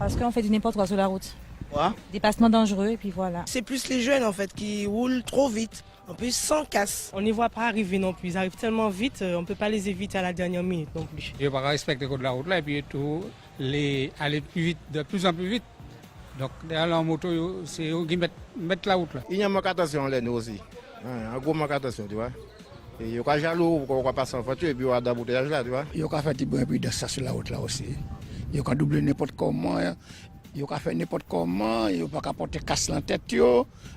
Parce qu'on fait du n'importe quoi sur la route. Quoi? Dépassement dangereux et puis voilà. C'est plus les jeunes en fait qui roulent trop vite, en plus sans casse. On ne les voit pas arriver non plus, ils arrivent tellement vite, on ne peut pas les éviter à la dernière minute non plus. Il ne faut pas respecter le code de la route là et puis tout, aller plus vite, de plus en plus vite. Donc derrière en moto, c'est eux qui mettent la route là. Il y a un manque d'attention là nous aussi. Un gros manque d'attention, tu vois. Et il y a jaloux pour qu'on passe en voiture et puis il y a d'embouteillage là, tu vois. Il y a fait un peu de ça sur la route là aussi. Il y a doubler n'importe comment. Il y a fait n'importe comment, il n'y a pas porter casse dans la tête, il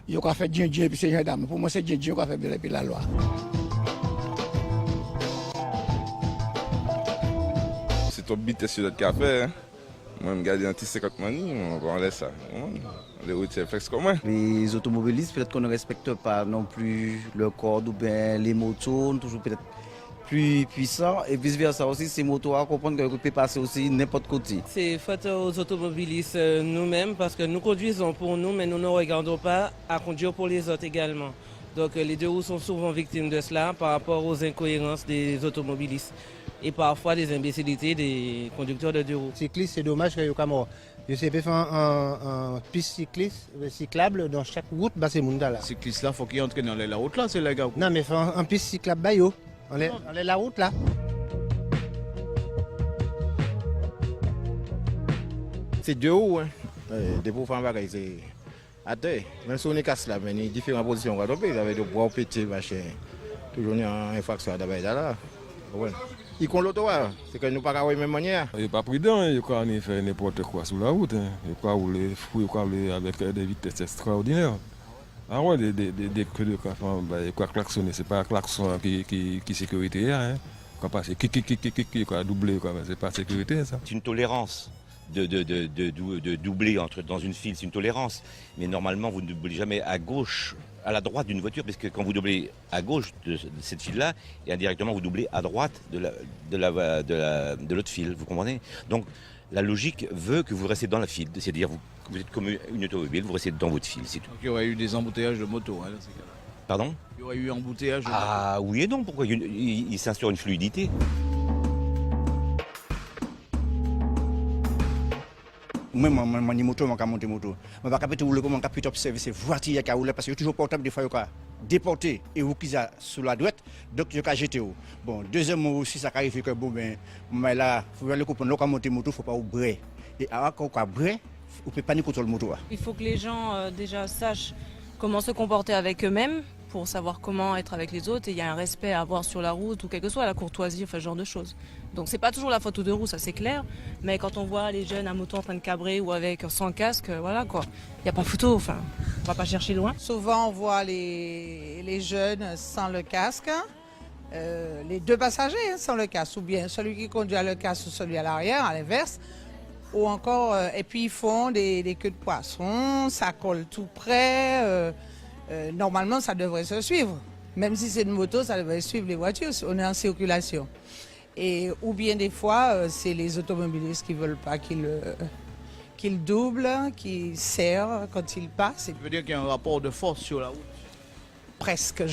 y a fait djindjin et puis c'est gendarme. Pour moi, c'est djindjin qui a fait depuis la loi. C'est ton bite sur notre café. Moi, je garde un petit 50 mani, on laisse ça. Les routiers flex comme moi. Les automobilistes, peut-être qu'on ne respecte pas non plus le code ou bien les motos, toujours peut-être plus puissants et vice versa aussi, ces motos à comprendre que peut passer aussi n'importe côté. C'est faute aux automobilistes nous-mêmes parce que nous conduisons pour nous mais nous ne regardons pas à conduire pour les autres également. Donc les deux roues sont souvent victimes de cela par rapport aux incohérences des automobilistes et parfois des imbécilités des conducteurs de deux roues. Cycliste, c'est dommage qu'il y ait mort. Je sais pas faire un piste cyclable dans chaque route, bah c'est monde là. Cycliste là, faut qu'il entre dans la route là, c'est les gars. Non mais faire un piste cyclable bayo. On est la route là. C'est deux roues, hein. Des pour faire un bagage, c'est à terre. Même si on est casse là, mais il y a différentes positions. Il y avait des bois pétés, machin. Toujours une infraction d'abord là. Il compte l'auto, c'est que nous ne pouvons pas avoir la même manière. Il n'est pas prudent, il peut faire n'importe quoi sur la route. Il peut rouler fou, il peut rouler avec des vitesses extraordinaires. Ah ouais, des queues de café, il peut klaxonner, ce n'est pas un klaxon qui est sécurité. Hein. Quand passe, il peut doubler, ce n'est pas sécurité ça. C'est une tolérance. De doubler dans une file, c'est une tolérance. Mais normalement, vous ne doublez jamais à gauche, à la droite d'une voiture, parce que quand vous doublez à gauche de cette file-là, et indirectement vous doublez à droite de l'autre file, vous comprenez? Donc la logique veut que vous restez dans la file, c'est-à-dire vous êtes comme une automobile, vous restez dans votre file, c'est tout. Donc, il y aurait eu des embouteillages de moto, hein, dans ces cas-là. Pardon? Il y aurait eu embouteillage de moto. Ah oui et non, pourquoi? Il s'instaure une fluidité. Moi, je suis moto, je suis monter moto. Je ne peux pas rouler comme je peux observer ces voitures qui roulent parce que toujours portable des fois déporté et vous qui êtes sur la droite, donc je vais jeter. Bon, deuxièmement aussi, ça arrive que bon, mais là, il faut aller comprendre, quand monter moto, il ne faut pas oublier. Et alors, quand on brûle, on ne peut pas contrôler le moto. Il faut que les gens déjà sachent comment se comporter avec eux-mêmes pour savoir comment être avec les autres et il y a un respect à avoir sur la route ou quelle que soit la courtoisie, enfin ce genre de choses. Donc c'est pas toujours la faute aux deux roues, ça c'est clair, mais quand on voit les jeunes à moto en train de cabrer ou avec sans casque, voilà quoi, il n'y a pas photo, enfin on va pas chercher loin. Souvent on voit les jeunes sans le casque, les deux passagers sans le casque, ou bien celui qui conduit à le casque ou celui à l'arrière, à l'inverse. Ou encore, et puis ils font des queues de poisson, ça colle tout près. Normalement, ça devrait se suivre. Même si c'est une moto, ça devrait suivre les voitures. On est en circulation. Ou bien des fois, c'est les automobilistes qui ne veulent pas qu'ils doublent, qu'ils serrent quand ils passent. Ça veut dire qu'il y a un rapport de force sur la route. Presque.